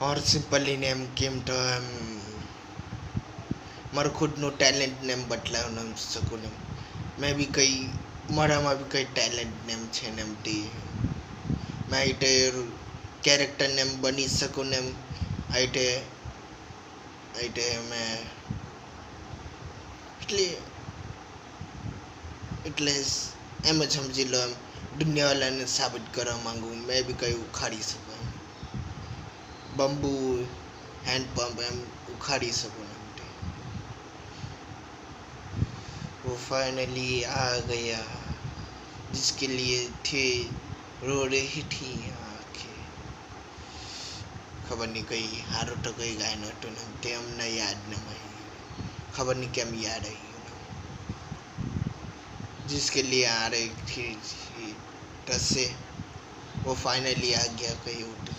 और simply name came तो મારું ખુદનું ટેલેન્ટ નેમ બદલાવ નામ શકું નેમ મેં બી કઈ મારામાં બી કઈ ટેલેન્ટ નેમ છે નેમથી મેં આઈટે કેરેક્ટર નેમ બની શકું નેમ આઈટે આઈટે મેં એટલે એટલે એમ જ સમજી લો એમ દુનિયાવાળાને સાબિત કરવા માંગુ મેં બી કઈ ઉખાડી શકું એમ बम्बू हैंड पंप एम उखाड़ी सकूँ वो फाइनली आ गया जिसके लिए थे रो रही थी आंखें खबर नहीं कई हारो तो कई गाय न तो नम ते हमने याद न मही खबर नहीं क्या याद आई जिसके लिए आ रही थी तसे वो फाइनली आ गया कहीं उठ